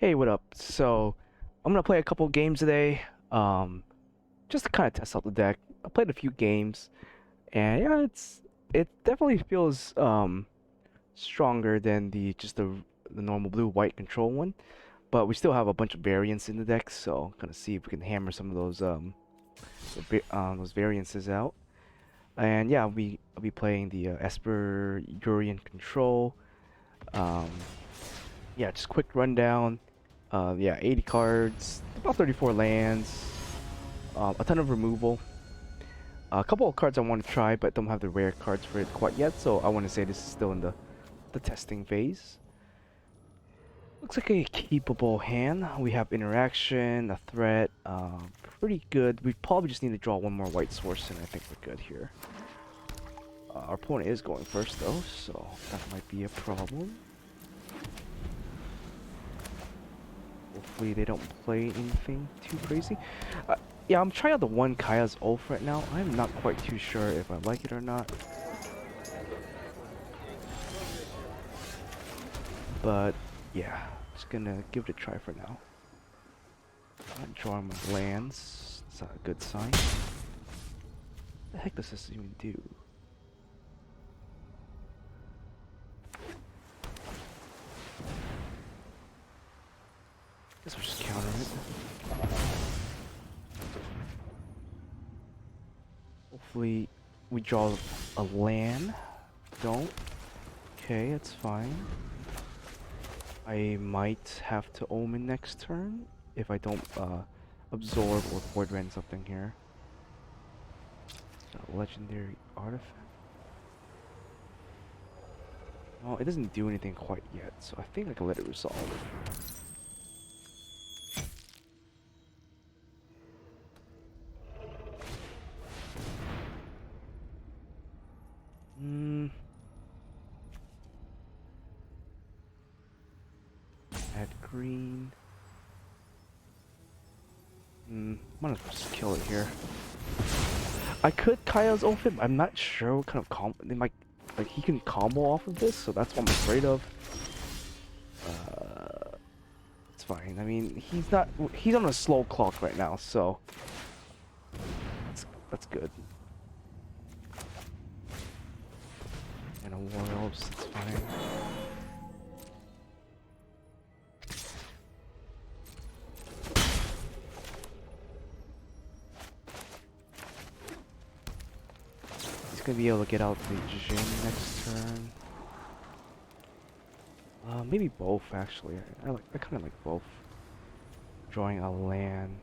Hey, what up? So, I'm gonna play a couple games today, um, just to kind of test out the deck. I played a few games, and yeah, it definitely feels stronger than the normal blue-white control one. But we still have a bunch of variants in the deck, so gonna see if we can hammer some of those variances out. And yeah, I'll be playing the Esper Yorion control. Um, yeah, just quick rundown. Yeah, 80 cards, about 34 lands, a ton of removal. A couple of cards I want to try, but don't have the rare cards for it quite yet, so I want to say this is still in the testing phase. Looks like a keepable hand. We have interaction, a threat, pretty good. We probably just need to draw one more white source, and I think we're good here. Our opponent is going first, though, so that might be a problem. Hopefully they don't play anything too crazy. Yeah, I'm trying out the one Kaya's Oath right now. I'm not quite too sure if I like it or not. But yeah, just gonna give it a try for now. Not drawing my lands. It's not a good sign. What the heck does this even do? Guess we'll just counter it. Hopefully we draw a land. Don't. Okay, that's fine. I might have to Omen next turn if I don't absorb or Void Rend something here. Legendary artifact. Well, it doesn't do anything quite yet, so I think I can let it resolve. Hmm. Add green. Might as well just kill it here. I could Kaya's Oath it, but I'm not sure what kind of combo they might like. He can combo off of this, so that's what I'm afraid of. It's fine. I mean, he's on a slow clock right now, so that's good. And a War Elves, that's fine. He's gonna be able to get out the Jin next turn. Maybe both actually. I kind of like both. Drawing a land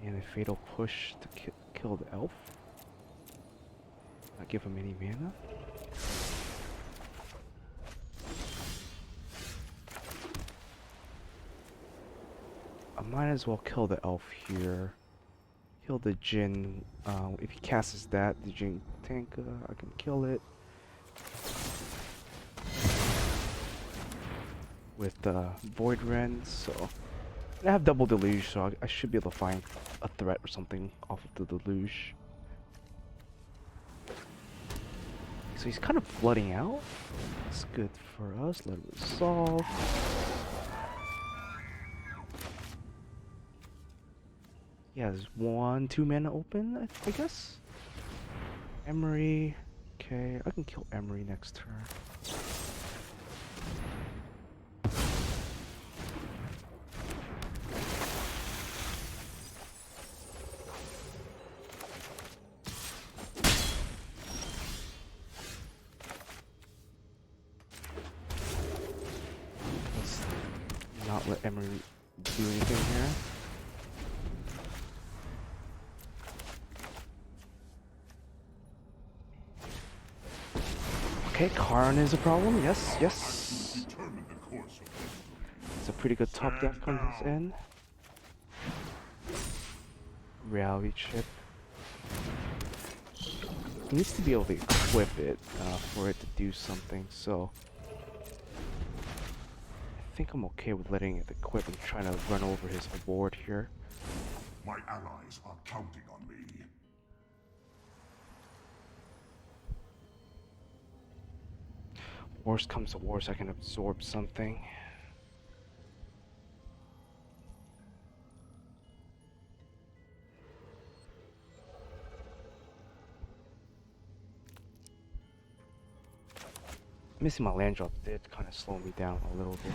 and a fatal push to kill the elf. Not give him any mana. I might as well kill the elf here. Kill the Jin. If he casts that, the Jin tank, I can kill it. With Void Rend, so I have double Deluge, so I should be able to find a threat or something off of the Deluge. So he's kind of flooding out. That's good for us. Let it resolve. Yeah, there's 2 mana open, I guess. Emery. Okay, I can kill Emery next turn. Let's not let Emery do anything here. Okay, Karn is a problem. Yes, yes. It's a pretty good top deck on his end. Reality chip. He needs to be able to equip it for it to do something, so I think I'm okay with letting it equip and trying to run over his board here. My allies are counting on me. Worst comes to worst, I can absorb something. Missing my land drop did kind of slow me down a little bit.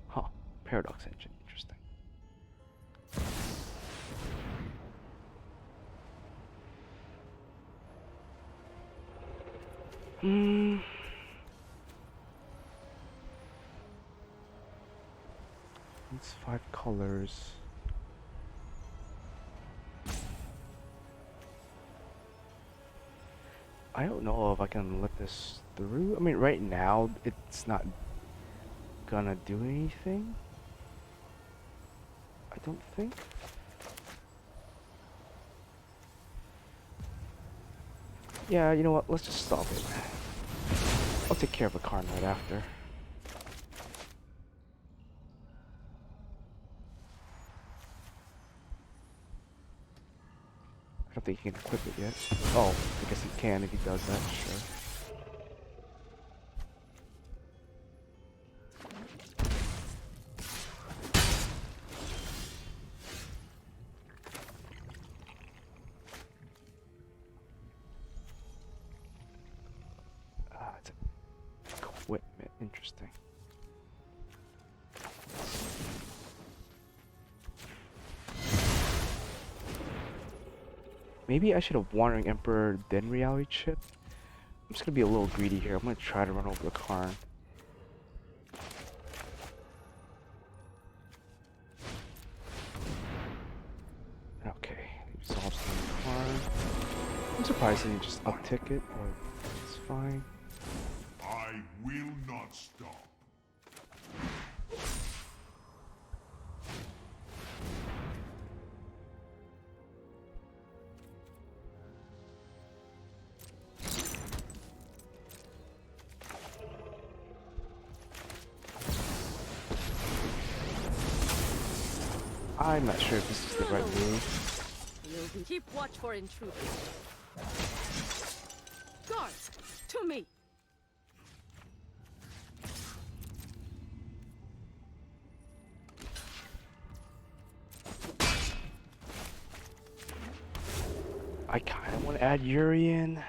Huh. Paradox engine. Interesting. It's 5 colors. I don't know if I can let this through. I mean, right now, it's not gonna do anything. I don't think. Yeah, you know what? Let's just stop it. I'll take care of a Karn right after. I don't think he can equip it yet. Oh, I guess he can if he does that, sure. Ah, it's equipment. Interesting. Maybe I should have Wandering Emperor, then Reality Chip. I'm just gonna be a little greedy here. I'm gonna try to run over the Karn. Okay, he resolves the Karn. I'm surprised he didn't just uptick it, but it's fine. I will not stop. I'm not sure if this is the right move. Keep watch for intruders. Guards, to me. I kind of want to add Yorion.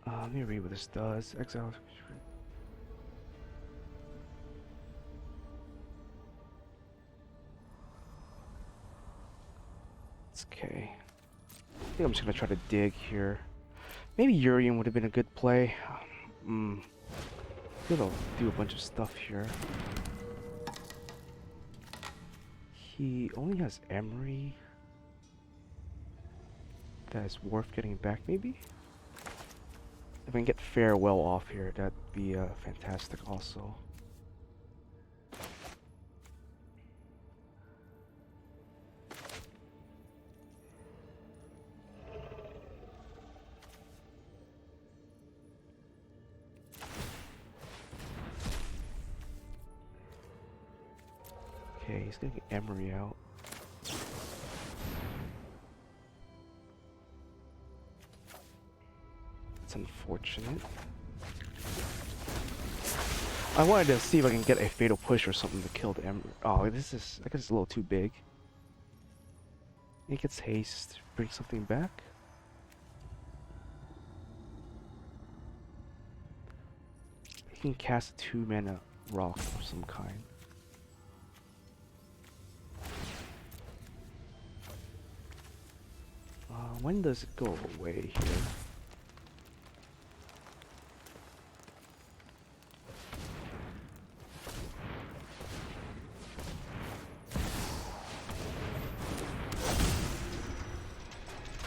Let me read what this does. Exile. It's okay. I think I'm just gonna try to dig here. Maybe Yorion would have been a good play. I think I'll do a bunch of stuff here. He only has Emery. That is worth getting back, maybe? If I can get Farewell off here, that'd be fantastic also. Okay, he's gonna get Emery out. That's unfortunate. I wanted to see if I can get a fatal push or something to kill the Emery. Oh, this is, I guess it's a little too big. He gets haste, bring something back. He can cast a 2-mana rock of some kind. When does it go away here?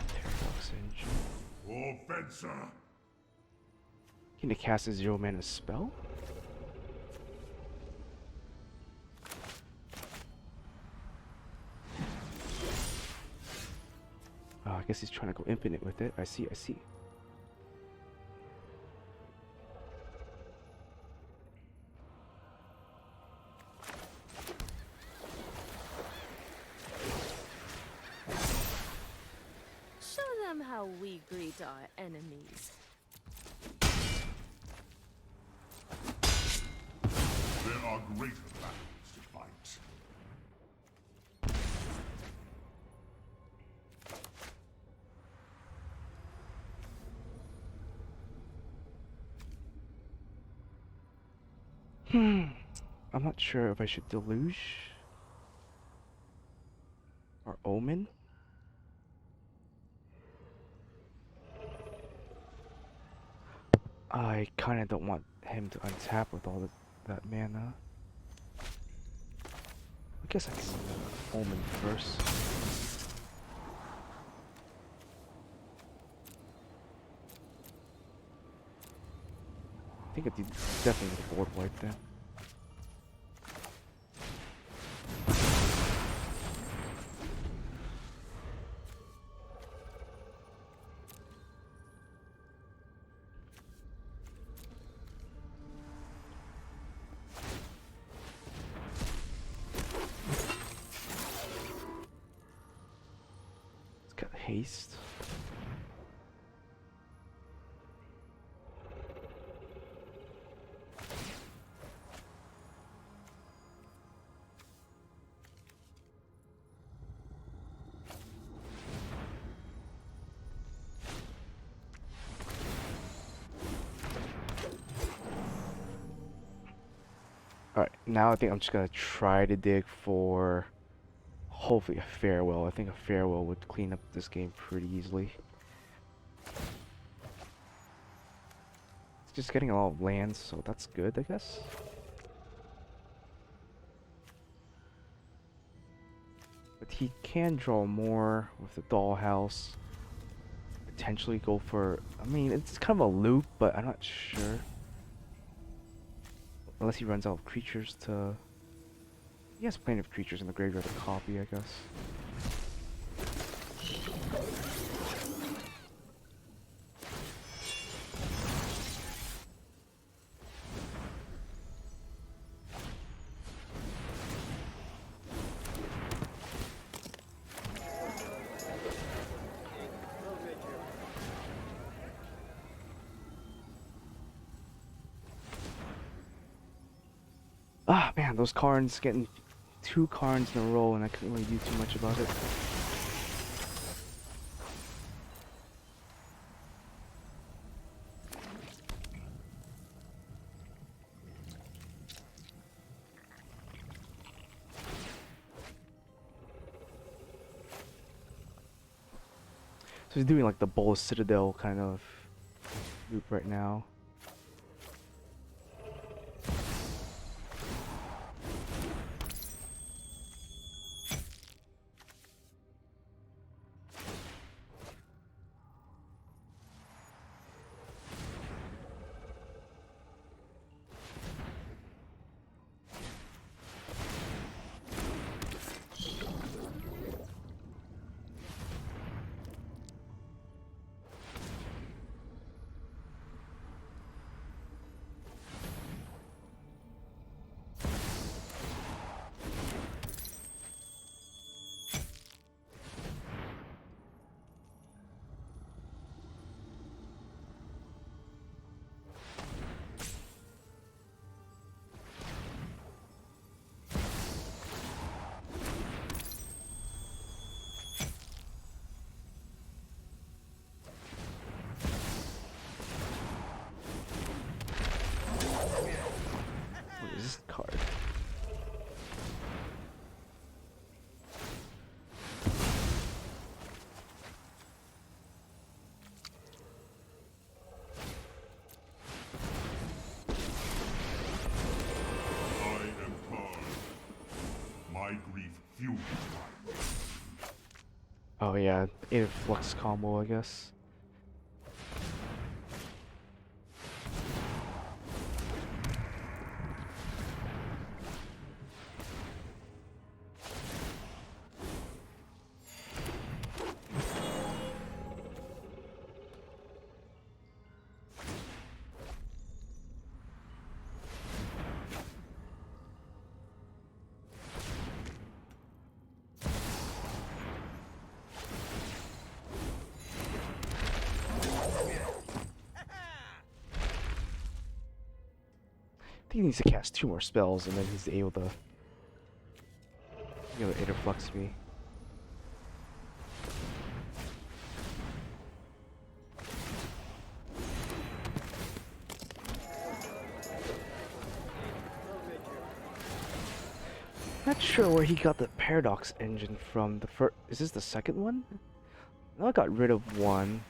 Paradox engine. Offenser! Can you cast a 0-mana spell? I guess he's trying to go infinite with it. I see, I see. Show them how we greet our enemies. There are greater battles to fight. Hmm. I'm not sure if I should Deluge or Omen. I kind of don't want him to untap with all that mana. I guess I can Omen first. I think I definitely need a board wipe then. It's got haste. Alright, now I think I'm just gonna try to dig for hopefully a farewell. I think a farewell would clean up this game pretty easily. It's just getting a lot of lands, so that's good, I guess. But he can draw more with the dollhouse. Potentially go for, I mean, it's kind of a loop, but I'm not sure. Unless he runs out of creatures to... He has plenty of creatures in the graveyard to copy, I guess. Ah, man, those Karns, getting 2 Karns in a row, and I couldn't really do too much about it. So he's doing like the Bull Citadel kind of loop right now. What is this card? I am Karn. My grief fuels mine. Oh yeah, 8 Flux combo, I guess. I think he needs to cast 2 more spells and then he's able to flux me. Not sure where he got the paradox engine from. The first, is this the second one? No, I got rid of one.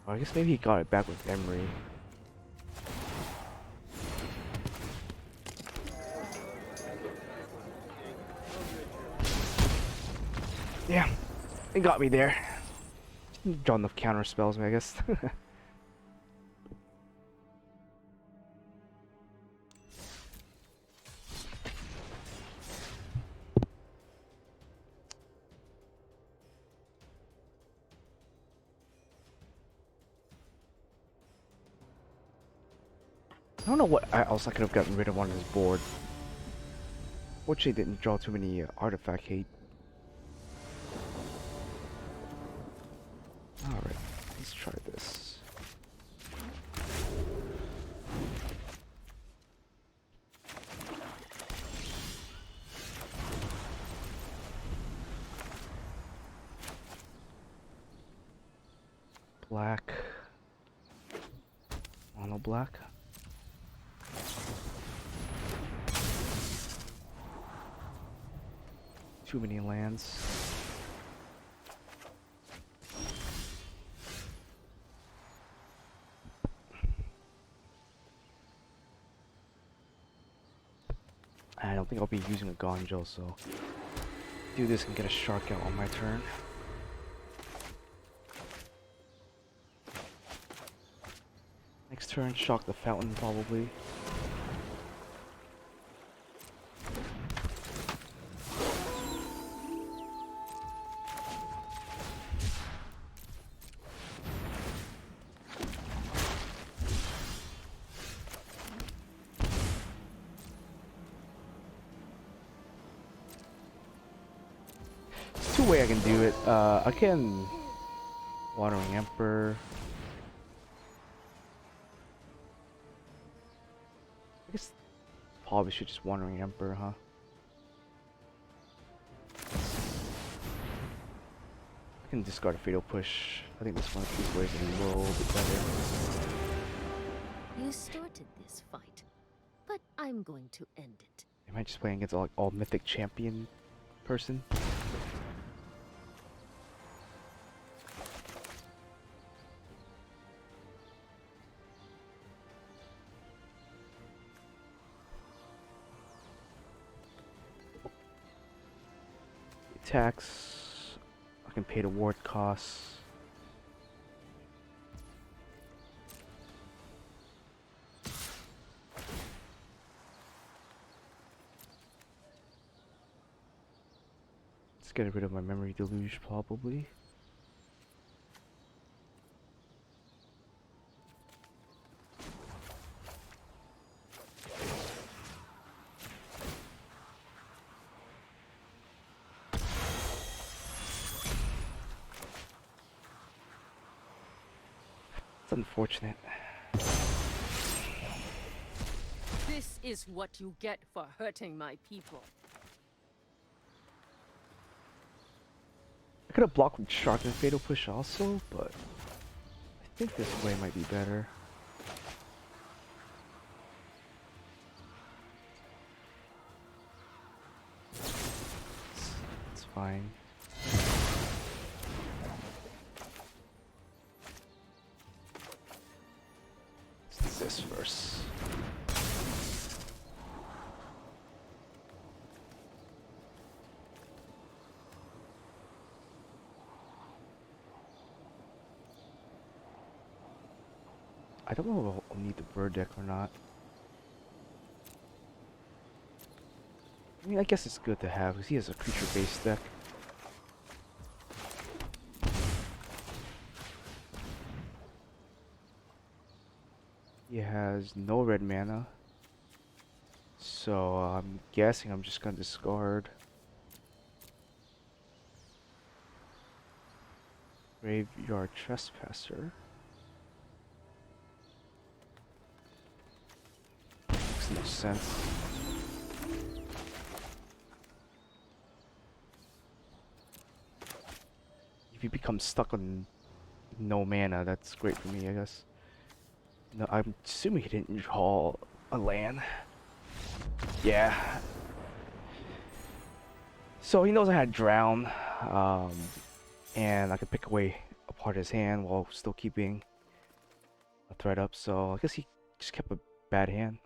Or I guess maybe he got it back with Emery. Yeah, it got me there. Drawn enough counter spells, I guess. I don't know what else I could have gotten rid of on his board. Fortunately, didn't draw too many artifact hate. Alright, let's try this. Black. Mono black. Too many lands. I don't think I'll be using a Gonjo, so do this and get a shark out on my turn. Next turn, shock the fountain probably. There's two ways I can do it. I can Watering Emperor. I guess probably should just Wandering Emperor, huh? I can discard a Fatal Push. I think this one of these ways is a little bit better. You started this fight, but I'm going to end it. Am I just playing against all mythic champion person? Attacks. I can pay the ward costs. Let's get rid of my memory deluge probably. It's unfortunate. This is what you get for hurting my people. I could have blocked with Shark and Fatal Push also, but I think this way might be better. It's fine. Let's do this first. I don't know if I'll need the bird deck or not. I mean, I guess it's good to have because he has a creature-based deck. He has no red mana, so I'm guessing I'm just gonna discard Graveyard Trespasser. Makes no sense. If you become stuck on no mana, that's great for me, I guess. No, I'm assuming he didn't draw a land. Yeah. So he knows I had drown, um, and I could pick away a part of his hand while still keeping a threat up. So I guess he just kept a bad hand.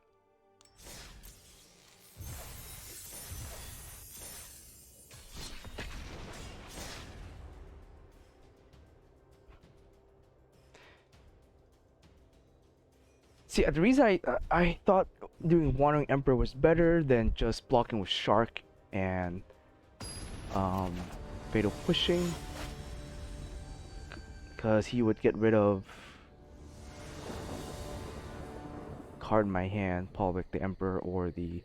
See, the reason I thought doing Wandering Emperor was better than just blocking with Shark and um, Fatal Pushing, because he would get rid of card in my hand, probably like the Emperor or the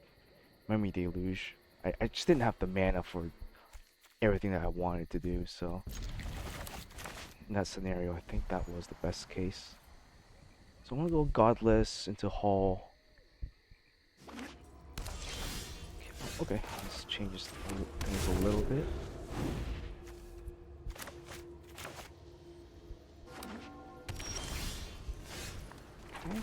Memory Deluge. I just didn't have the mana for everything that I wanted to do, so in that scenario, I think that was the best case. So I'm gonna go Godless into Hall. Okay, this changes things a little bit. Okay.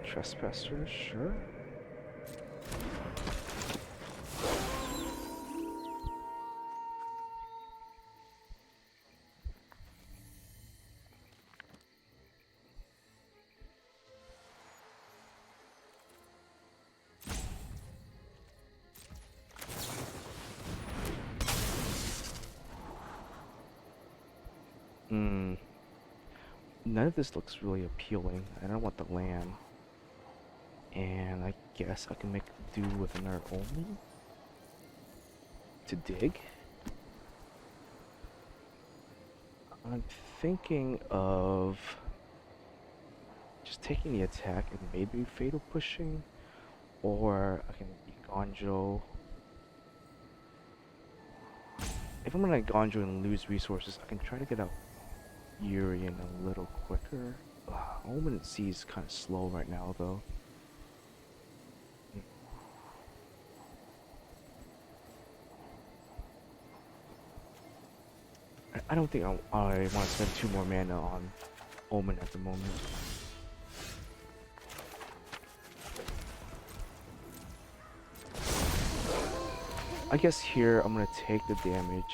Trespasser, sure. None of this looks really appealing. I don't want the land. And I guess I can make do with another Omen to dig. I'm thinking of just taking the attack and maybe Fatal Pushing, or I can Gonjo. If I'm gonna Gonjo and lose resources, I can try to get out Yorion a little quicker. Omen at Sea is kind of slow right now, though. I don't think I want to spend 2 more mana on Omen at the moment. I guess here I'm gonna take the damage.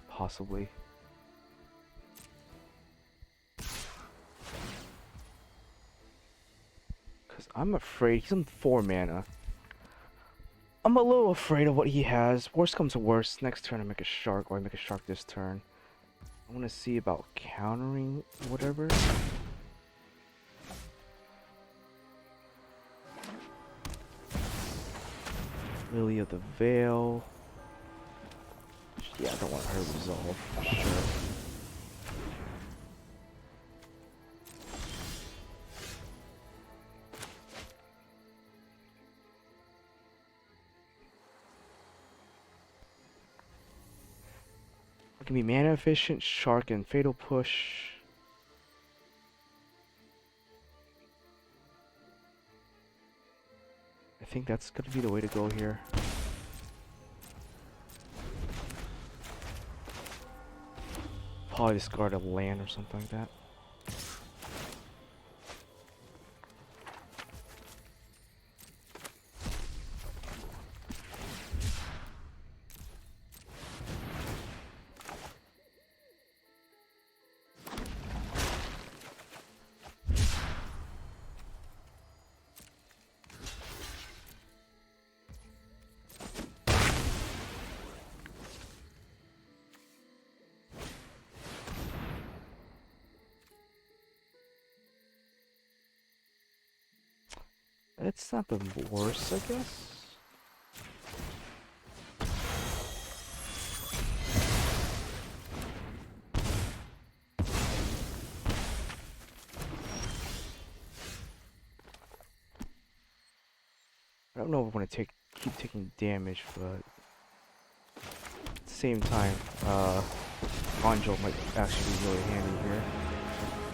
Possibly. Because I'm afraid he's on 4 mana. I'm a little afraid of what he has. Worst comes to worst, next turn I make a shark, or I make a shark this turn. I want to see about countering whatever. Lily of the Veil. Yeah, I don't want her to resolve, for sure. It can be mana efficient, shark, and fatal push. I think that's gonna be the way to go here. Probably discard a land or something like that. It's not the worst, I guess. I don't know if I want to keep taking damage, but at the same time, Anjo might actually be really handy here.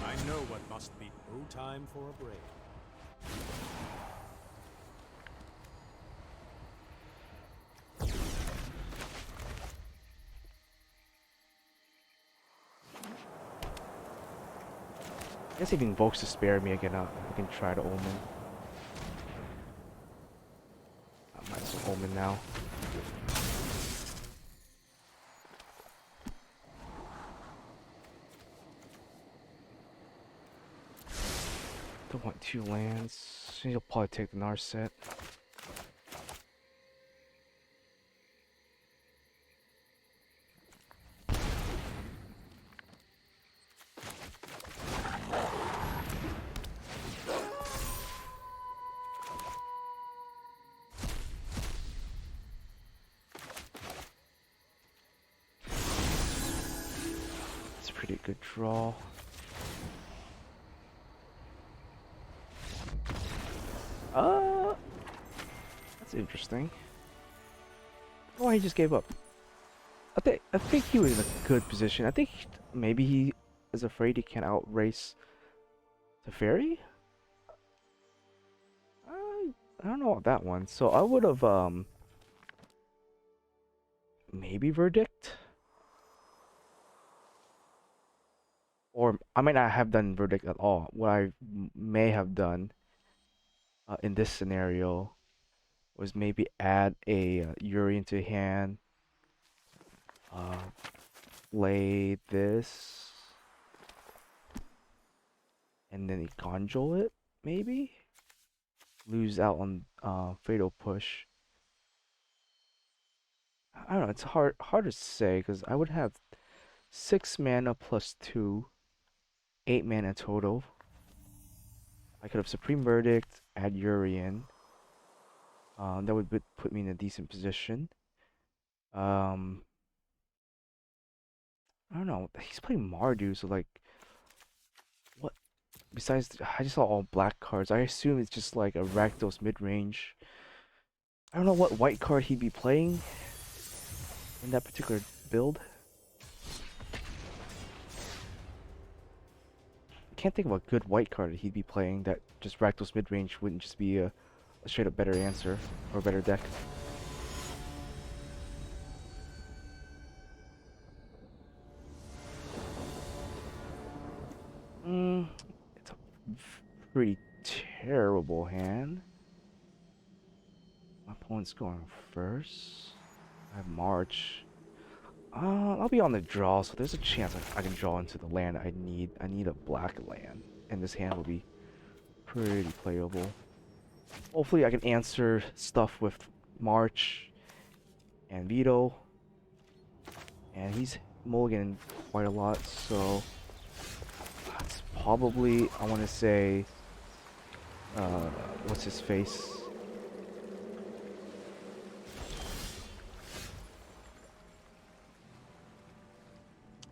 I know what must be no time for a break. guess if he invokes to spare me again, I can try to Omen. I might as well Omen now. Don't want 2 lands. He'll probably take the Narset. It's a pretty good draw. That's interesting. Why he just gave up? I think he was in a good position. I think maybe he is afraid he can't outrace the fairy. I don't know about that one. So I would have maybe Verdict, or I might not have done Verdict at all. What I may have done in this scenario was maybe add a Yorion to hand, play this, and then conjure it, maybe? Lose out on Fatal Push. I don't know, it's hard to say, because I would have 6 mana plus 2, 8 mana total. I could have Supreme Verdict, add Yorion. That would put me in a decent position. I don't know. He's playing Mardu, so like, what? Besides, I just saw all black cards. I assume it's just like a Rakdos mid-range. I don't know what white card he'd be playing in that particular build. I can't think of a good white card that he'd be playing that just Rakdos mid-range wouldn't just be a straight up better answer or a better deck. It's a pretty terrible hand. My opponent's going first. I have March. I'll be on the draw, so there's a chance I can draw into the land I need. I need a black land, and this hand will be pretty playable. Hopefully I can answer stuff with March and Veto. And he's mulliganing quite a lot, so that's probably, I want to say, what's his face?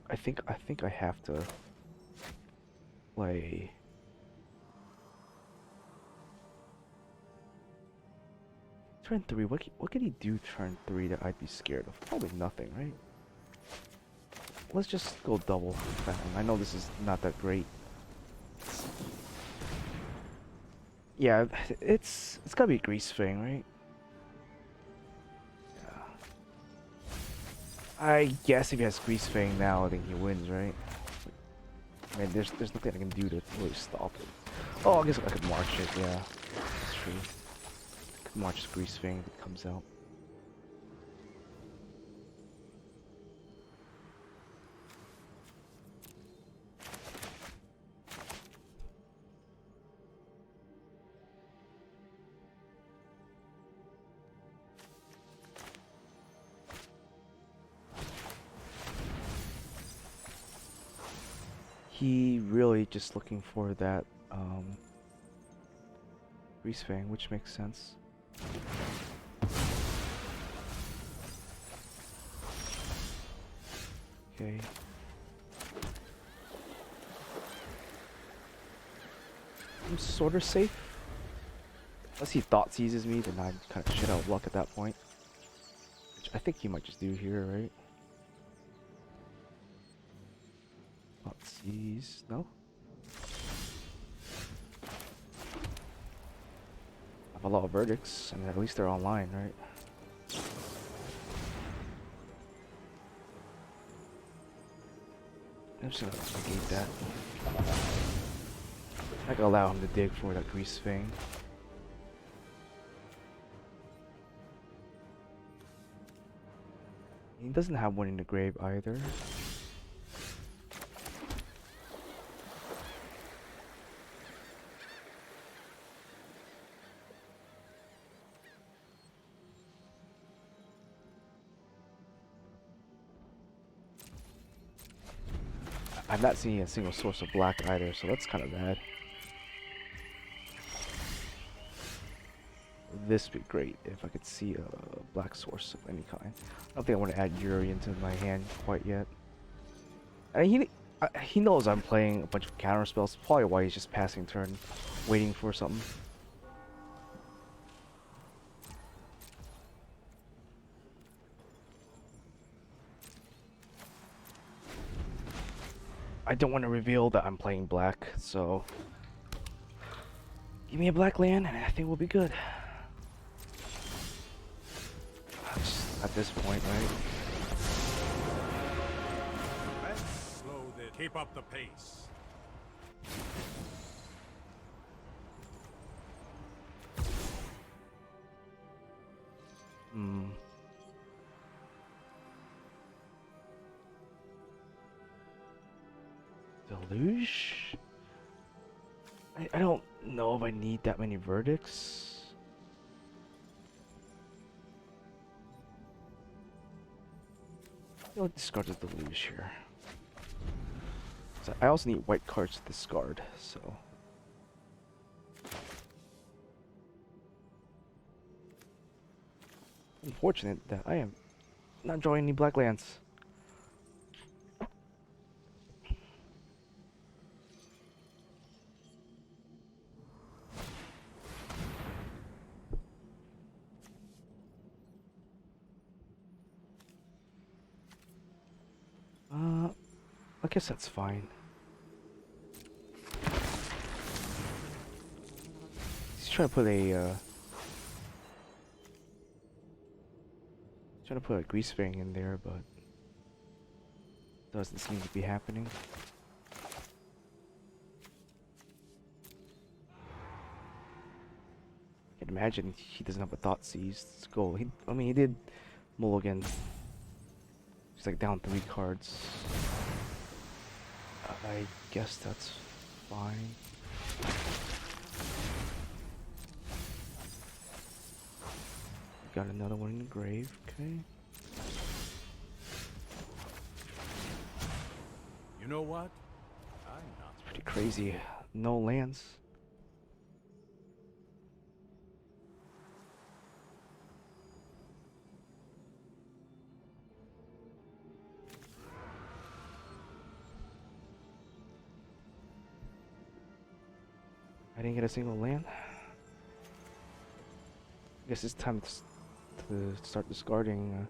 I think I have to play. Turn 3. What can he do turn 3 that I'd be scared of? Probably nothing, right? Let's just go double. I know this is not that great. Yeah, it's gotta be a Grease Fang, right? Yeah. I guess if he has Grease Fang now, I think he wins, right? I mean, there's nothing I can do to really stop it. Oh, I guess I could march it. Yeah, that's true. I could march his Grease Fang if it comes out. He really just looking for that Grease Fang, which makes sense. Okay. I'm sort of safe. Unless he thought seizes me, then I'm kind of shit out of luck at that point. Which I think he might just do here, right? Thought seize, no? I have a lot of verdicts, and at least they're online, right? I'm just gonna negate that. I can allow him to dig for that grease thing. He doesn't have one in the grave either. I'm not seeing a single source of black either, so that's kind of bad. This would be great if I could see a black source of any kind. I don't think I want to add Yorion to my hand quite yet. I mean, he knows I'm playing a bunch of counter spells. Probably why he's just passing turn, waiting for something. I don't want to reveal that I'm playing black, so give me a black land and I think we'll be good. Just at this point, right? Let's slow this. Keep up the pace. Hmm. Deluge? I don't know if I need that many verdicts. I'll discard the deluge here. So I also need white cards to discard, so. Unfortunate that I am not drawing any black lands. I guess that's fine. He's trying to put a grease fang in there, but doesn't seem to be happening. I can imagine he doesn't have a thought seized goal. I mean, he did mulligan. He's like down 3 cards. I guess that's fine. Got another one in the grave, okay. You know what? I'm not. It's pretty crazy. No lands. I didn't get a single land. I guess it's time to start discarding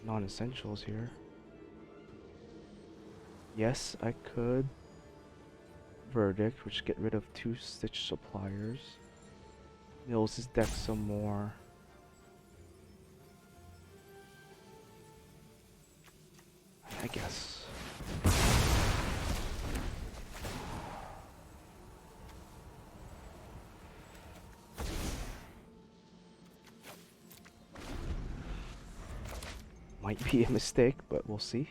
non-essentials here. Yes, I could verdict, which get rid of 2 stitch suppliers. Mills his deck some more. I guess. Might be a mistake, but we'll see.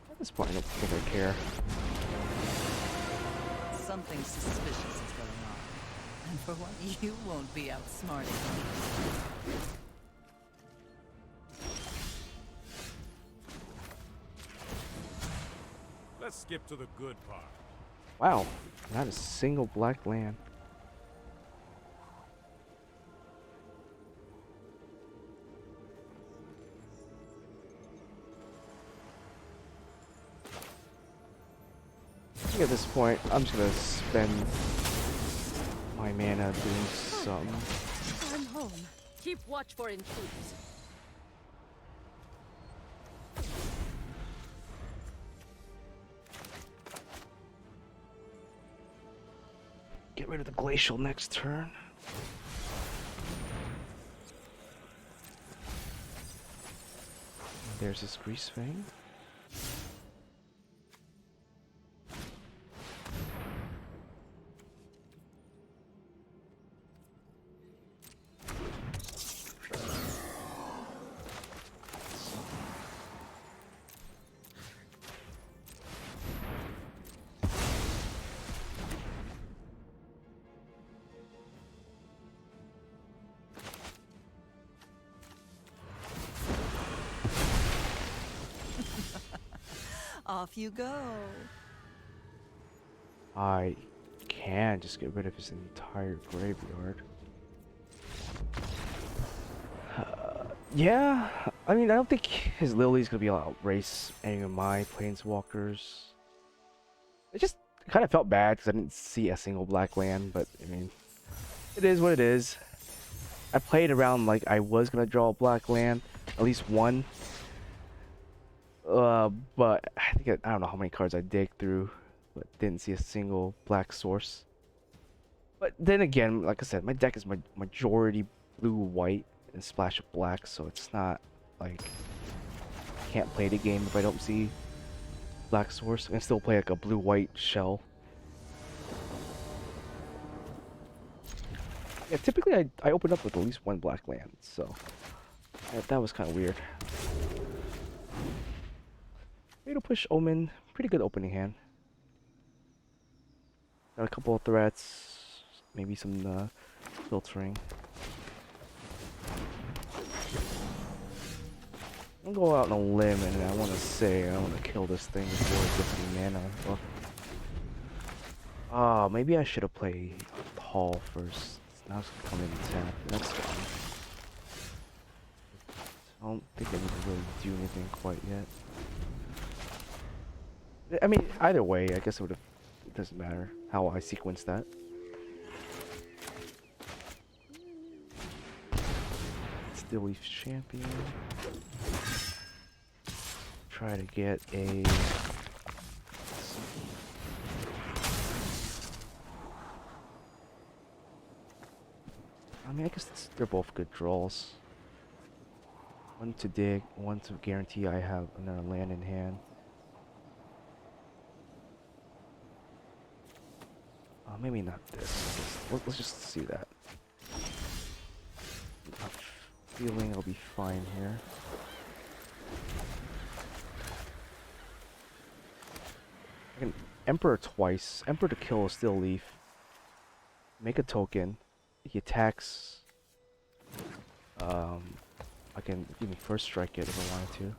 At this point, I don't think I care. Something suspicious is going on. And for what you won't be outsmarted. Let's skip to the good part. Wow, not a single black land. I think at this point, I'm just gonna spend my mana doing something. I'm home. Keep watch for intruders. Get rid of the glacial next turn. There's this Grease Fang. Off you go. I can just get rid of his entire graveyard. Yeah, I mean, I don't think his Lily's gonna be able to outrace any of my Planeswalkers. It just kind of felt bad because I didn't see a single black land, but I mean, it is what it is. I played around like I was gonna draw a black land, at least one. But I think I don't know how many cards I dig through, but didn't see a single black source. But then again, like I said, my deck is majority blue-white and splash of black, so it's not like I can't play the game if I don't see black source. I can still play like a blue-white shell. Yeah, typically I open up with at least one black land, so that was kind of weird. Fatal Push Omen, pretty good opening hand. Got a couple of threats, maybe some filtering. I'm gonna go out on a limb and I want to say I want to kill this thing before it gets any mana. Well, maybe I should have played Hall first. Now it's gonna come in tap. That's fine. I don't think I need to really do anything quite yet. I mean, either way, I guess it doesn't matter how I sequence that. Still Leaf Champion. Try to get a... I mean, I guess they're both good draws. One to dig, one to guarantee I have another land in hand. Maybe not this. Let's just see that. I'm feeling I'll be fine here. I can Emperor twice. Emperor to kill a Still Leaf. Make a token. He attacks. I can even first strike it if I wanted to.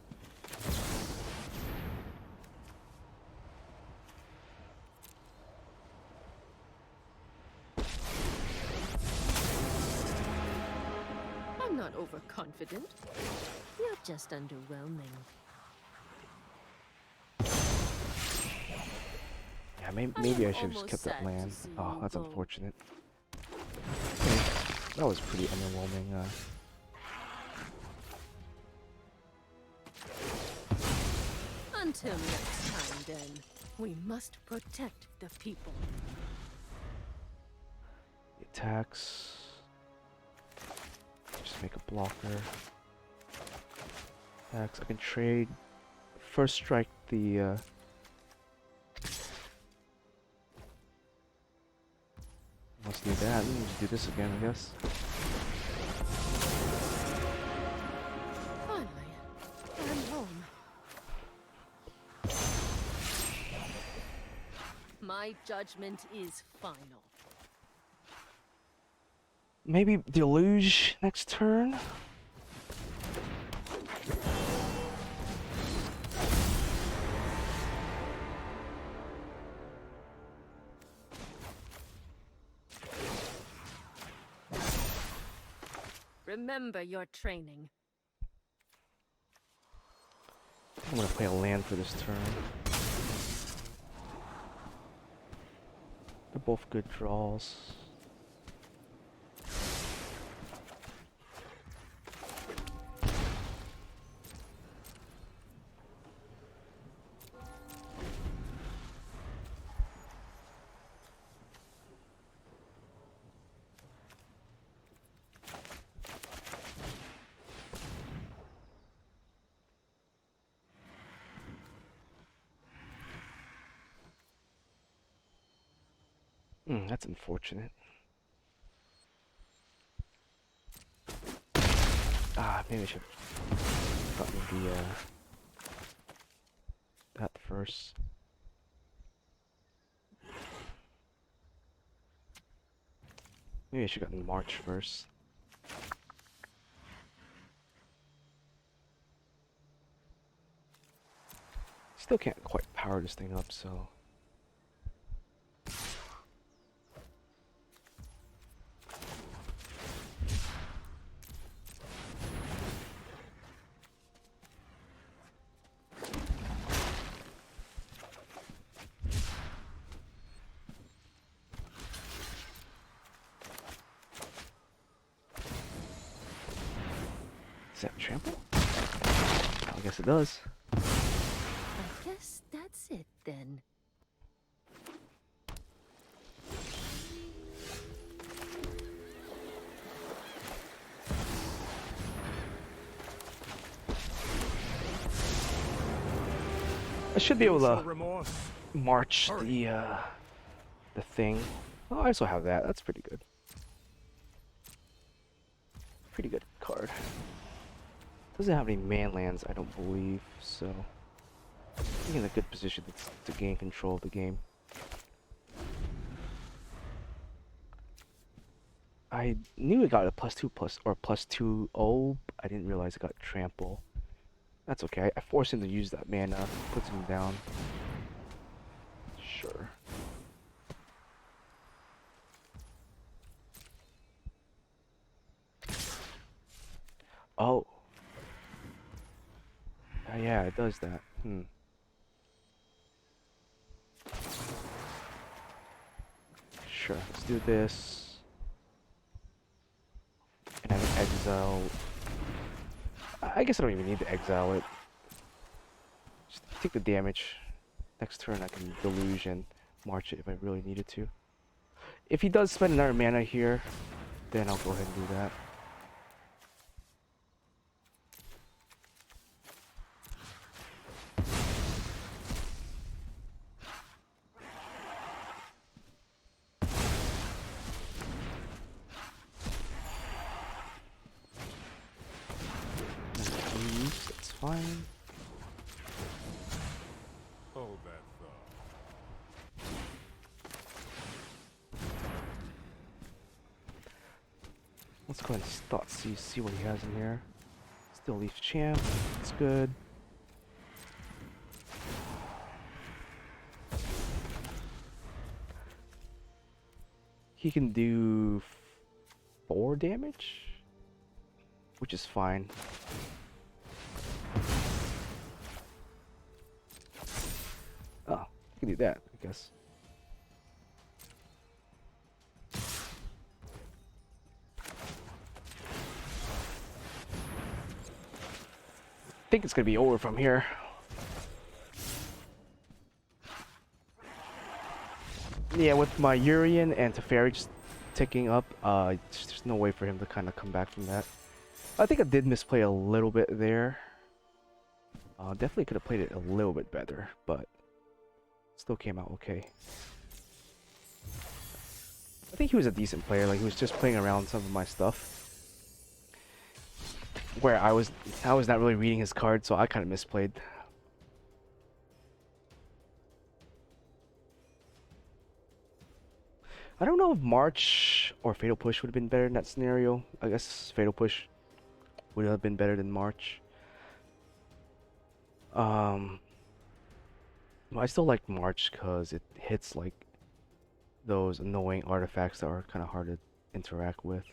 I'm not overconfident. You're just underwhelming. Yeah, maybe I should have just kept that land. Oh, that's unfortunate. Okay, that was pretty underwhelming. Until next time, then. We must protect the people. The attacks. Just make a blocker. Attacks. I can trade. First strike the. Let's do that. Let's do this again, I guess. Finally, I'm home. My judgment is final. Maybe Deluge next turn? Remember your training. I'm gonna play a land for this turn. They're both good draws. That's unfortunate. Maybe I should have gotten the that first. Maybe I should have gotten March first. Still can't quite power this thing up, so. Does that trample? I guess it does. I guess that's it then. I should be able Show to remorse. march Hurry. the thing. Oh, I also have that. That's pretty good. Pretty good card. Doesn't have any man lands, I don't believe, so I think in a good position to gain control of the game. I knew it got a +2/+2/+2/0. I didn't realize it got trample. That's okay. I forced him to use that mana, puts him down. Sure. Oh. Yeah, it does that. Sure, let's do this. And I can exile. I guess I don't even need to exile it. Just take the damage. Next turn I can delusion, march it if I really needed to. If he does spend another mana here, then I'll go ahead and do that. That's fine. Hold that thought. Let's go ahead and start see what he has in here. Still Leaf Champ. That's good. He can do 4 damage, which is fine. Oh, he can do that, I guess. I think it's gonna be over from here. Yeah, with my Yorion and Teferi just ticking up, there's no way for him to kind of come back from that. I think I did misplay a little bit there. Definitely could have played it a little bit better, but still came out okay. I think he was a decent player. Like, he was just playing around some of my stuff, where I was not really reading his card, so I kind of misplayed. I don't know if March or Fatal Push would have been better in that scenario. I guess Fatal Push would have been better than March. I still like March because it hits like those annoying artifacts that are kind of hard to interact with.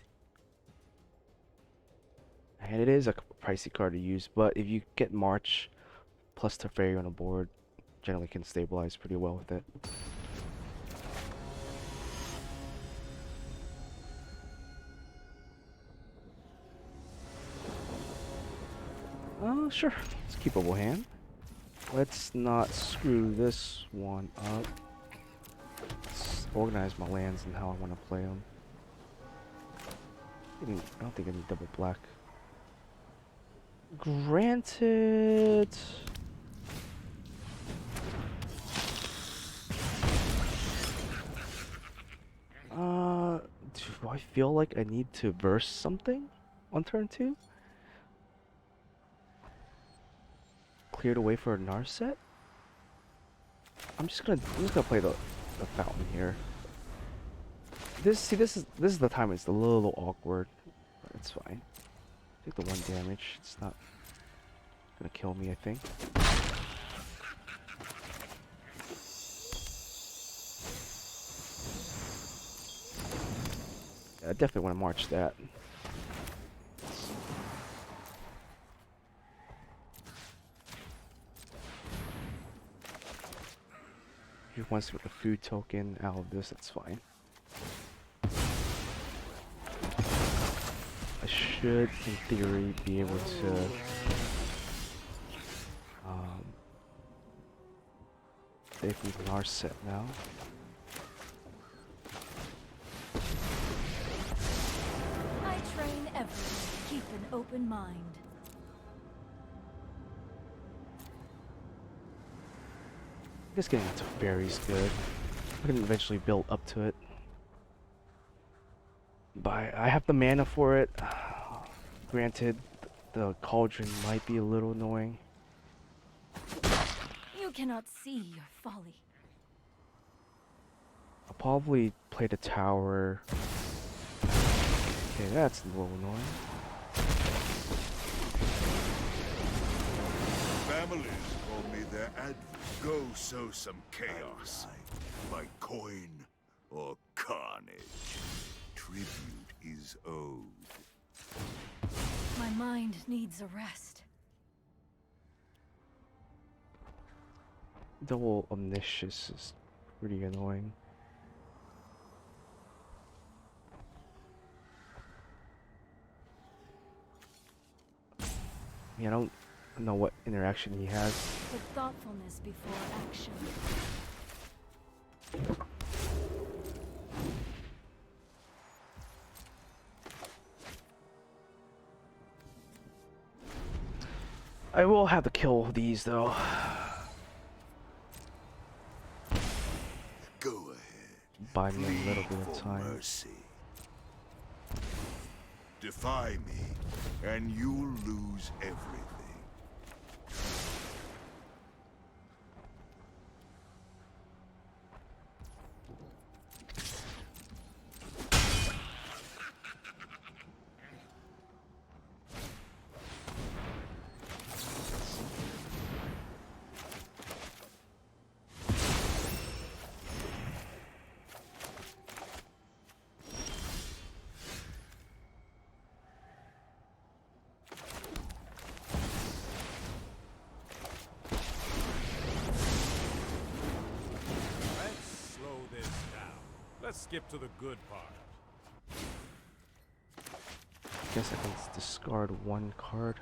And it is a pricey card to use, but if you get March plus Teferi on a board, generally can stabilize pretty well with it. Sure. Let's keepable hand. Let's not screw this one up. Let's organize my lands and how I want to play them. I don't think I need double black. Granted. I feel like I need to burst something on turn 2. Clear the way for a Narset. I'm just gonna play the fountain here. This is the time it's a little awkward, but it's fine. Take the 1 damage. It's not gonna kill me, I think. Yeah, I definitely want to march that. He wants to get the food token out of this, that's fine. I should, in theory, be able to safely Narset now. I train everyone to keep an open mind. Just getting into fairy's good. I can eventually build up to it. But I have the mana for it. Granted, the cauldron might be a little annoying. You cannot see your folly. I'll probably play the tower. Okay, that's a little annoying. Families call me their advocate. Go sow some chaos. By coin or carnage. Tribute is owed. My mind needs a rest. Double omniscience is pretty annoying. I mean, I don't know what interaction he has. Put thoughtfulness before action. I will have to kill these though. Go ahead. Buy me a little Plead bit of for time. mercy. Defy me, and you'll lose everything. Let's slow this down. Let's skip to the good part. Guess I can discard 1 card.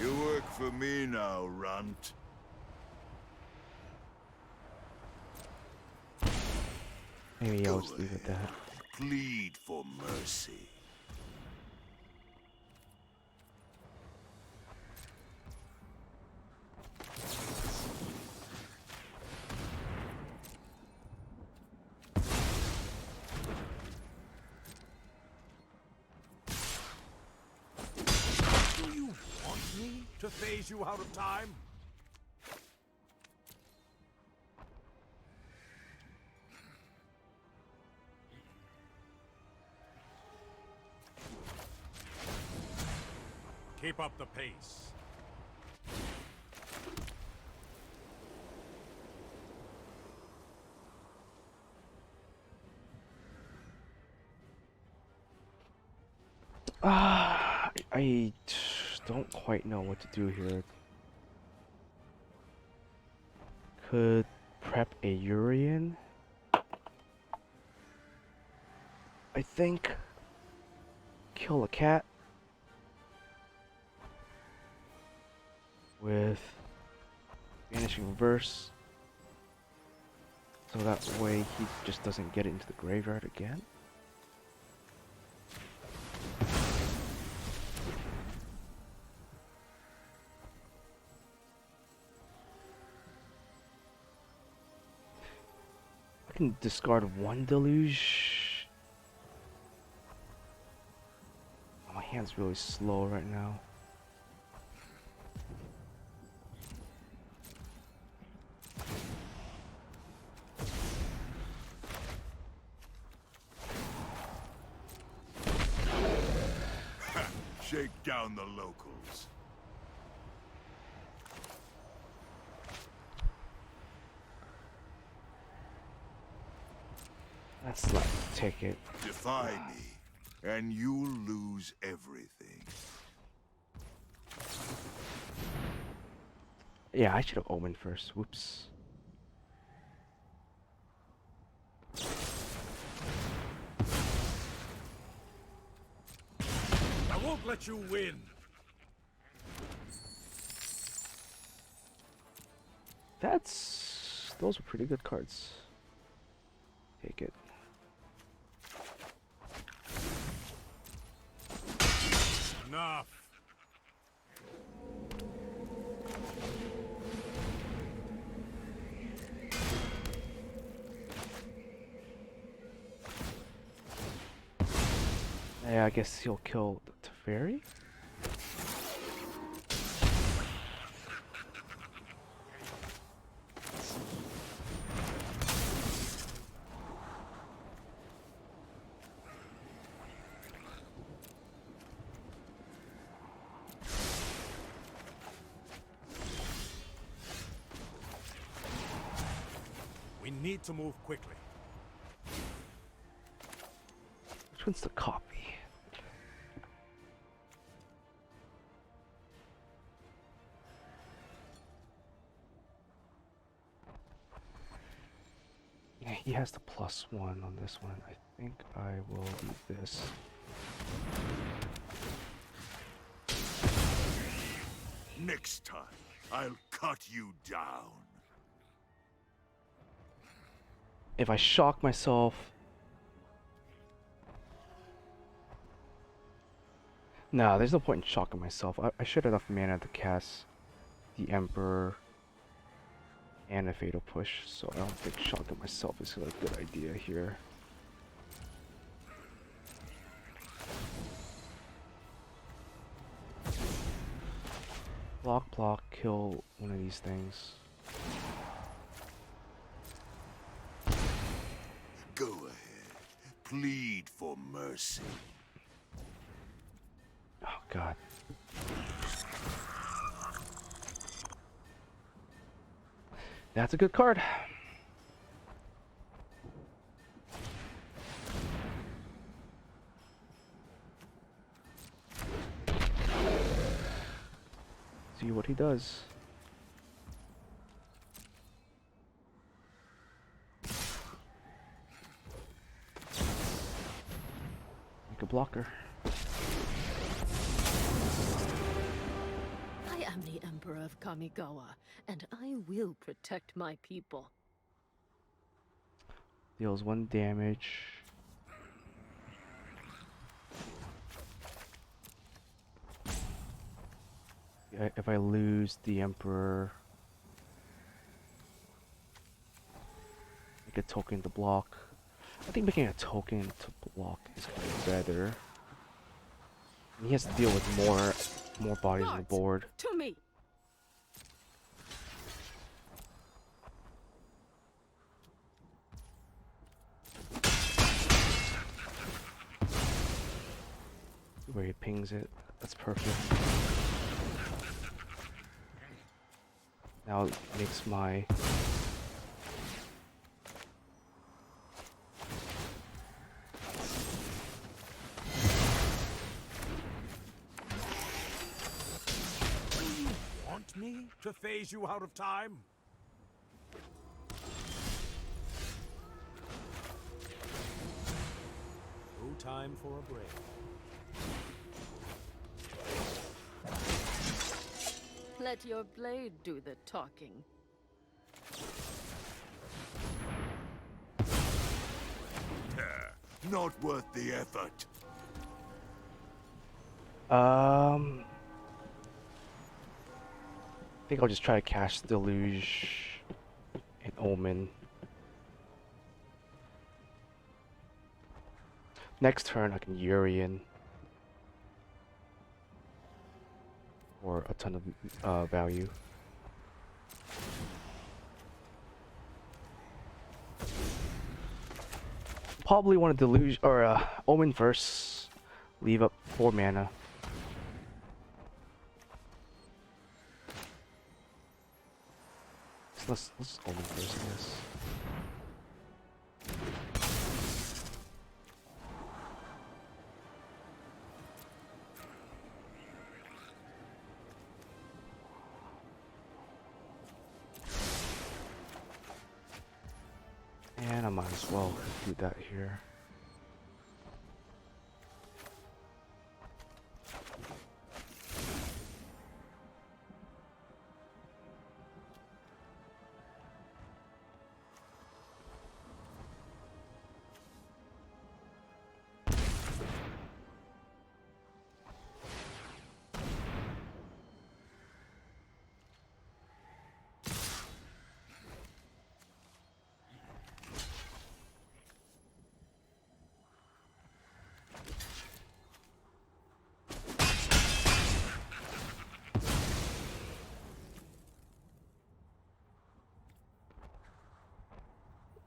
You work for me now, runt. Maybe I'll Go just leave it at ahead. that. Plead for mercy. Do you want me to phase you out of time? Keep up the pace. I don't quite know what to do here. Could prep a Yorion. I think kill a cat. with Vanishing Reverse. So that way he just doesn't get it into the graveyard again. I can discard one Deluge. Oh, my hand's really slow right now. Shake down the locals. Let's not take it. Defy me, and you'll lose everything. Yeah, I should have Omen first. Whoops. I won't let you win. Those are pretty good cards. Take it. Enough. Yeah, I guess he'll kill the Teferi. We need to move quickly. Which one's the copy? Yeah, he has the +1 on this one. I think I will do this. Next time, I'll cut you down. If I shock myself... No, there's no point in shocking myself. I should have enough mana to cast the Emperor and a Fatal Push, so I don't think shocking myself is a good idea here. Block, kill one of these things. Go ahead. Plead for mercy. Oh god. That's a good card. See what he does. Make a blocker. I am the Emperor of Kamigawa, and I will protect my people. Deals 1 damage. If I lose the Emperor, make a token to block. I think making a token to block is kind of better. He has to deal with more bodies on the board. To me! Where he pings it. That's perfect. Now it makes my... Want me to phase you out of time? No time for a break. Let your blade do the talking. Not worth the effort. I think I'll just try to cast Deluge and Omen. Next turn, I can Yorion for a ton of value. Probably want to Deluge or Omen first. Leave up 4 mana. Let's Omen first, I guess. And I might as well do that here.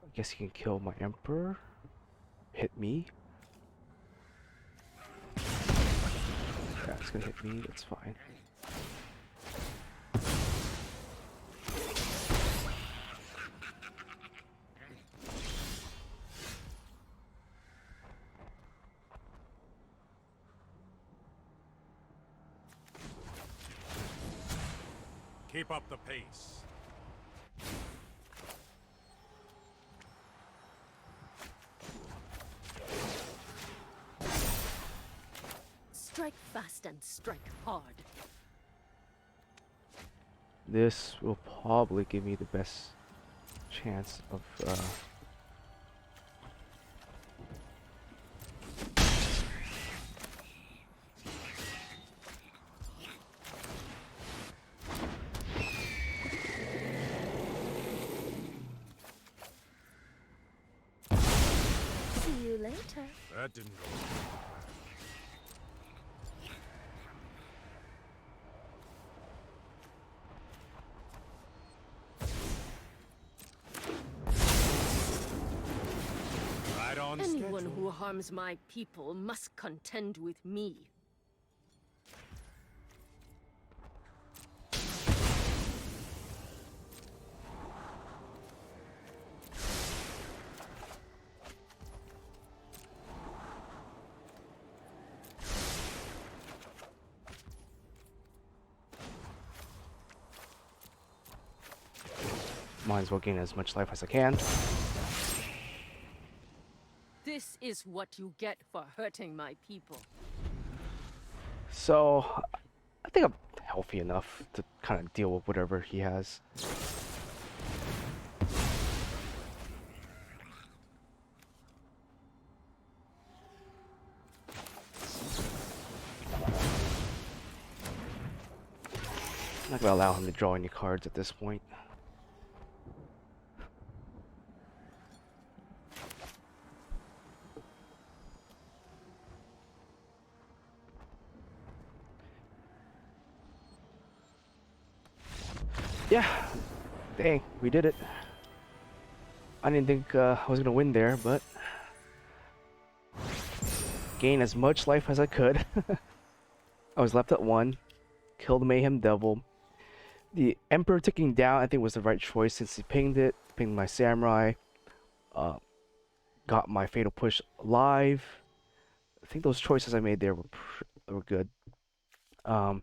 I guess he can kill my Emperor. Hit me. Yeah, it's gonna hit me, that's fine. Keep up the pace. Strike fast and strike hard. This will probably give me the best chance of See you later. That didn't go. Right on Anyone schedule. who harms my people must contend with me. might as well gain as much life as I can. This is what you get for hurting my people. So I think I'm healthy enough to kind of deal with whatever he has. I'm not gonna allow him to draw any cards at this point. Yeah, dang, we did it. I didn't think I was gonna win there, but gain as much life as I could. I was left at 1, killed the Mayhem Devil. The Emperor ticking down, I think, was the right choice since he pinged it, pinged my Samurai, got my Fatal Push alive. I think those choices I made there were good. I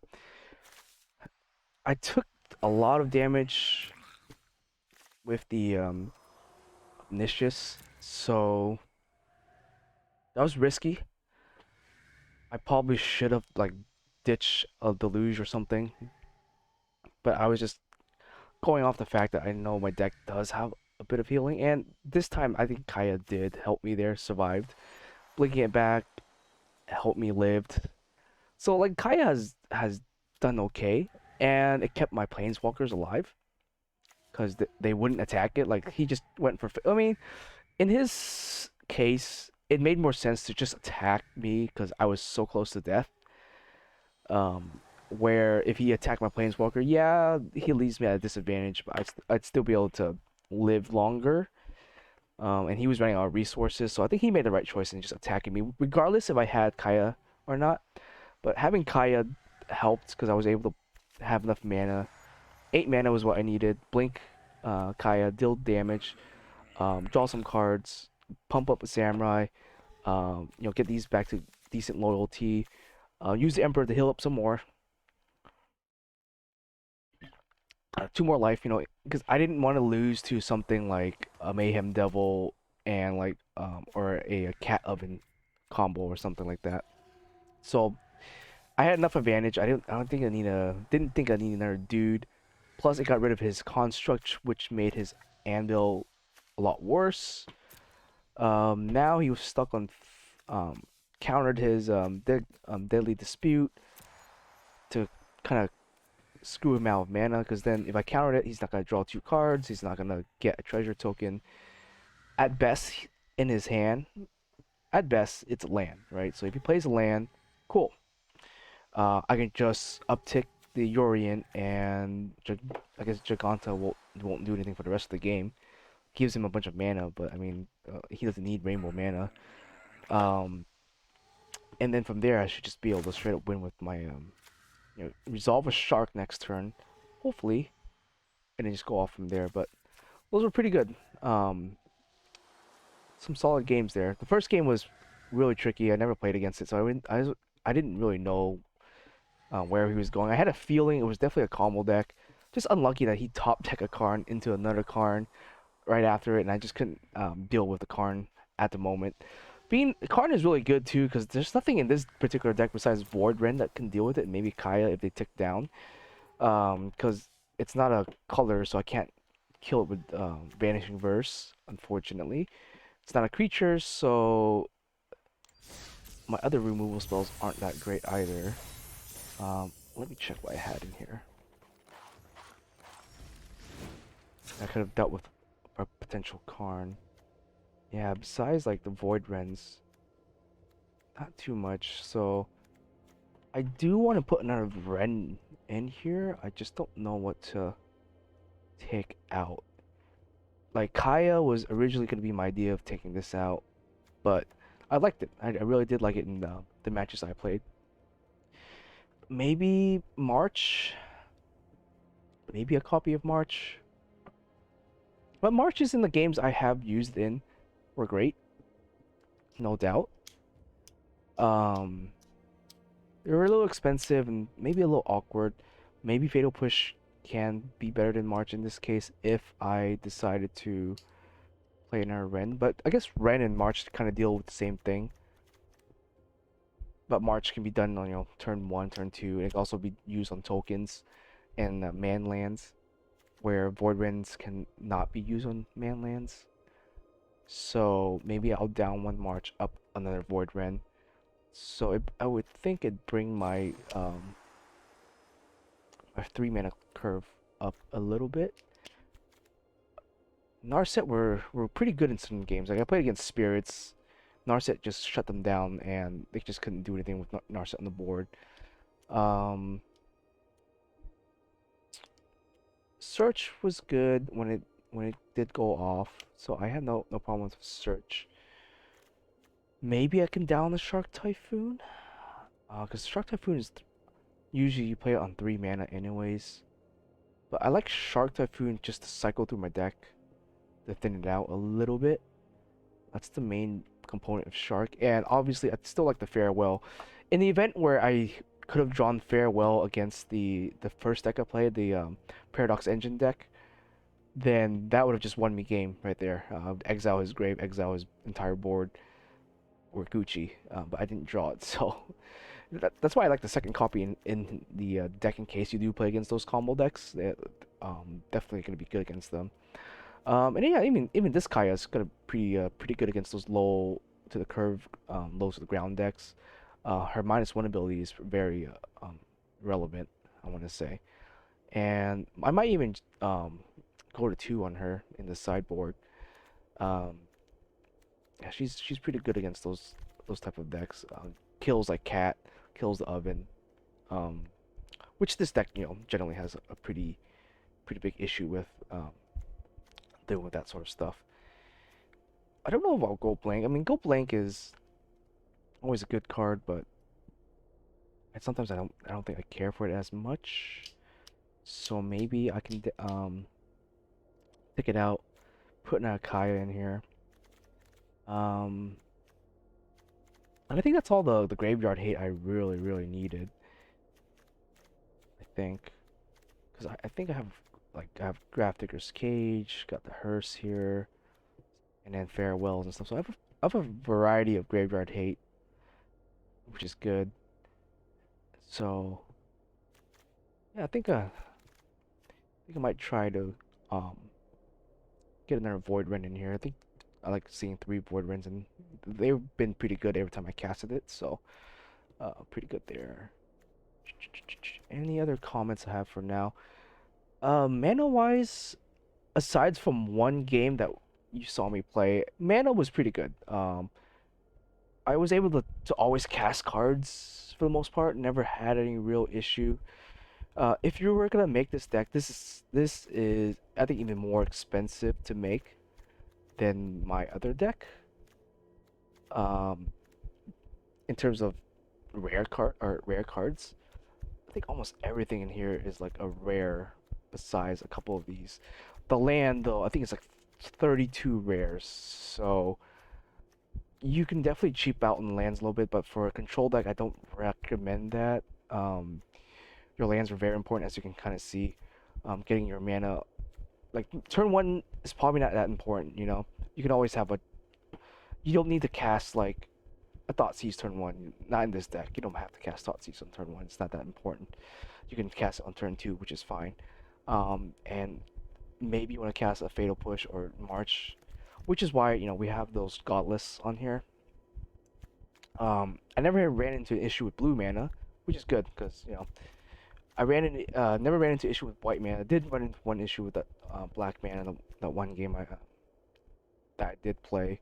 took a lot of damage with the Nicious, so that was risky. I probably should have like ditched a Deluge or something, but I was just going off the fact that I know my deck does have a bit of healing, and this time I think Kaya did help me there, survived. Blinking it back helped me lived. So like Kaya has done okay, and it kept my planeswalkers alive because they wouldn't attack it. Like he just went for. I mean, in his case, it made more sense to just attack me because I was so close to death. Where if he attacked my planeswalker, yeah, he leaves me at a disadvantage, but I'd still be able to live longer. And he was running out of resources, so I think he made the right choice in just attacking me, regardless if I had Kaya or not. But having Kaya helped because I was able to have enough mana. 8 mana was what I needed. Blink, Kaya, deal damage, draw some cards, pump up a Samurai, get these back to decent loyalty. Use the Emperor to heal up some more. 2 more life, because I didn't want to lose to something like a Mayhem Devil and like or a Cat Oven combo or something like that. So I had enough advantage. Didn't think I need another dude. Plus it got rid of his construct, which made his anvil a lot worse. Now he was stuck on countered his deadly dispute to kind of screw him out of mana, because then if I countered it, he's not going to draw 2 cards, he's not going to get a treasure token. At best, in his hand, at best, it's a land, right? So if he plays a land, cool. I can just uptick the Yorion, and I guess Giganta won't do anything for the rest of the game. Gives him a bunch of mana, but I mean, he doesn't need rainbow mana. And then from there, I should just be able to straight up win with my resolve a shark next turn, hopefully, and then just go off from there. But those were pretty good. Some solid games there. The first game was really tricky. I never played against it, so I didn't really know where he was going. I had a feeling it was definitely a combo deck. Just unlucky that he top deck a Karn into another Karn right after it, and I just couldn't deal with the Karn at the moment. Karn is really good too, because there's nothing in this particular deck besides Void Ren that can deal with it. Maybe Kaya if they tick down, because it's not a color, so I can't kill it with Vanishing Verse. Unfortunately, it's not a creature, so my other removal spells aren't that great either. Let me check what I had in here. I could have dealt with a potential Karn. Yeah, besides like the Void Rens, not too much. So I do want to put another Ren in here. I just don't know what to take out. Like Kaya was originally going to be my idea of taking this out, but I liked it. I really did like it in the matches I played. Maybe March. Maybe a copy of March. But Marches in the games I have used in were great, no doubt. They were a little expensive and maybe a little awkward. Maybe Fatal Push can be better than March in this case if I decided to play another Ren. But I guess Ren and March kind of deal with the same thing. But March can be done on turn 1, turn 2, and it can also be used on tokens and man lands, where Void Rens can not be used on man lands. So maybe I'll down 1 March, up another Void Ren. So I would think it'd bring my my 3 mana curve up a little bit. Narset were pretty good in some games. Like I played against Spirits. Narset just shut them down, and they just couldn't do anything with Narset on the board. Search was good when it did go off, so I had no problem with Search. Maybe I can down the Shark Typhoon, because Shark Typhoon is usually you play it on 3 mana anyways. But I like Shark Typhoon just to cycle through my deck to thin it out a little bit. That's the main component of Shark, and obviously I still like the Farewell. In the event where I could have drawn Farewell against the first deck I played, the Paradox Engine deck, then that would have just won me game right there. Exile his grave, exile his entire board, or Gucci, but I didn't draw it, so That's why I like the second copy in the deck in case you do play against those combo decks. They're definitely gonna be good against them. And yeah, even this Kaya's gonna pretty good against those low to the curve, low to the ground decks. Her -1 ability is very relevant, I want to say. And I might even go to 2 on her in the sideboard. Um, yeah, she's pretty good against those type of decks. Kills like Cat, kills the Oven, um, which this deck generally has a pretty big issue with dealing with that sort of stuff. I don't know about Go Blank. I mean, Go Blank is always a good card, but sometimes I don't think I care for it as much. So maybe I can pick it out, put an Kaya in here. And I think that's all the graveyard hate I really needed. I think, because I think I have Grafdigger's Cage, got the Hearse here, and then Farewells and stuff. So I have a variety of graveyard hate, which is good. So yeah, I think I might try to get another Void Rend in here. I think I like seeing 3 Void Rends, and they've been pretty good every time I casted it, so pretty good there. Any other comments I have for now? Mana wise, aside from one game that you saw me play, mana was pretty good. I was able to always cast cards for the most part, never had any real issue. If you were gonna make this deck, this is I think even more expensive to make than my other deck. Um, in terms of rare cards, I think almost everything in here is like a rare, besides a couple of these. The land though, I think it's like 32 rares, so you can definitely cheap out on lands a little bit, but for a control deck, I don't recommend that. Your lands are very important, as you can kind of see. Getting your mana, like turn 1 is probably not that important. You can always have you don't need to cast like a Thoughtseize turn 1. Not in this deck. You don't have to cast Thoughtseize on turn 1. It's not that important. You can cast it on turn 2, which is fine. And maybe you want to cast a Fatal Push or March, which is why we have those Godless on here. I never ran into an issue with blue mana, which is good because I never ran into issue with white mana. I did run into one issue with that black mana, that one game that I did play.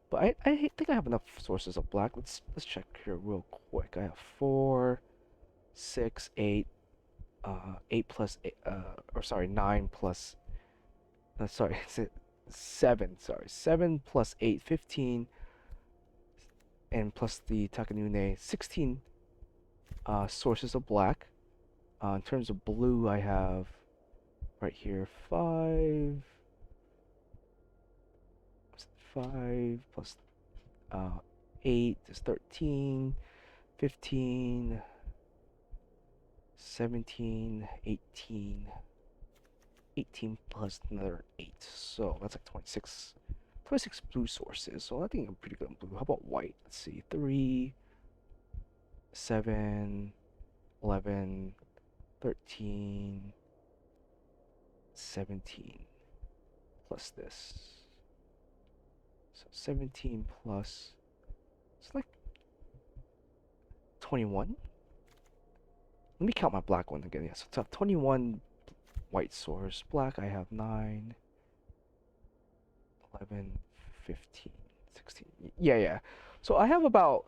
But I think I have enough sources of black. Let's check here real quick. I have 4, 6, 8, 8 plus 8, or sorry, 9 plus. Sorry, 7. Sorry, 7 plus 8, 15, and plus the Takanune, 16 sources of black. In terms of blue, I have right here 5 plus 8 is 13, 15, 17, 18, 18 plus another 8. So that's like 26 blue sources. So I think I'm pretty good on blue. How about white? Let's see. 3, 7, 11, 13, 17 plus this. So 17 plus, it's like 21. Let me count my black one again. Yeah, so it's 21 white source. Black I have 9, 11, 15, 16. Yeah. So I have about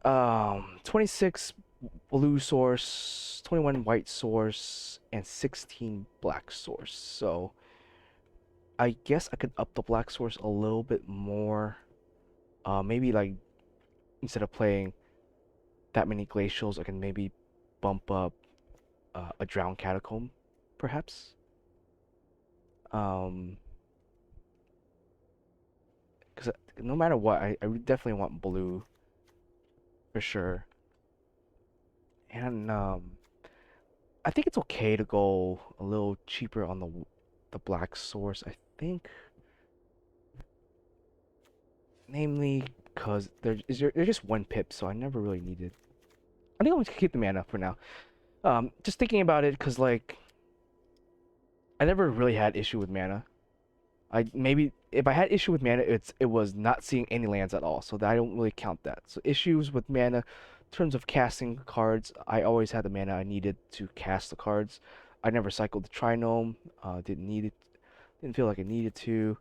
26 blue source, 21 white source, and 16 black source. So I guess I could up the black source a little bit more. Maybe like instead of playing that many glacials, I can maybe bump up a drowned catacomb, perhaps. Because no matter what, I definitely want blue for sure. And I think it's okay to go a little cheaper on the black source. I think, namely, because they're just 1 pip, so I never really needed. I think I'm gonna keep the mana for now. Just thinking about it, because like I never really had issue with mana. I maybe if I had issue with mana, it was not seeing any lands at all, so that I don't really count that. So issues with mana, in terms of casting cards, I always had the mana I needed to cast the cards. I never cycled the Trinome. Didn't need it. Didn't feel like I needed to.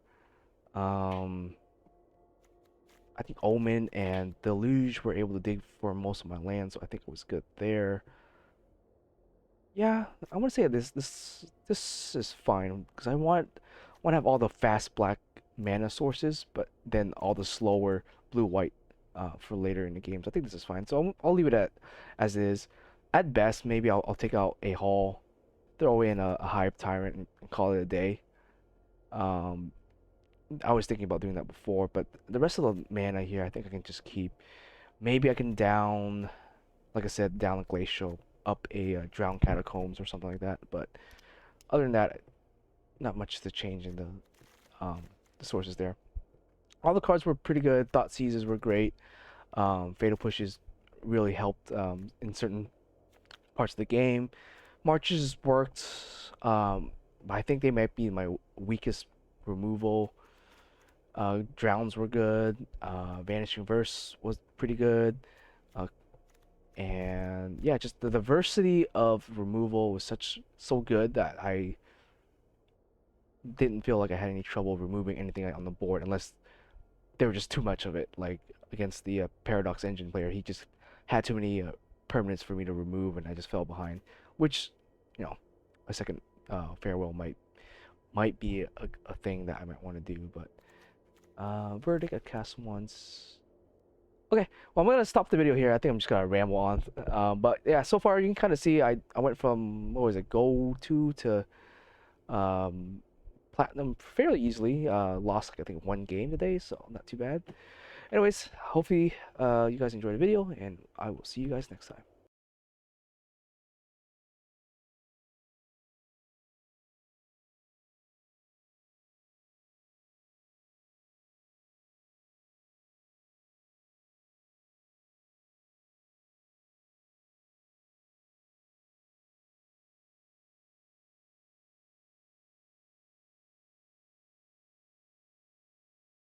Um, I think Omen and Deluge were able to dig for most of my lands, so I think it was good there. Yeah, I want to say this is fine because I want to have all the fast black mana sources, but then all the slower blue white for later in the games. I think this is fine, so I'll leave it at as is. At best, maybe I'll take out a Hall, throw in a Hive Tyrant, and call it a day. Um, I was thinking about doing that before, but the rest of the mana here, I think I can just keep. Maybe I can down, like I said, down a Glacial, up a Drowned Catacombs or something like that. But other than that, not much to change in the sources there. All the cards were pretty good. Thought Seizes were great. Fatal Pushes really helped in certain parts of the game. Marches worked. But I think they might be my weakest removal. Drowns were good. Vanishing Verse was pretty good. And yeah, just the diversity of removal was so good that I didn't feel like I had any trouble removing anything on the board unless there were just too much of it. Like against the Paradox Engine player, he just had too many permanents for me to remove, and I just fell behind. Which, you know, a second farewell might be a thing that I might want to do, but Verdict I cast once. Okay, well, I'm gonna stop the video here. I think I'm just gonna ramble on. But yeah, so far you can kind of see I went from, what was it, Gold 2 to Platinum fairly easily. Lost like I think 1 game today, so not too bad. Anyways, hopefully you guys enjoyed the video, and I will see you guys next time.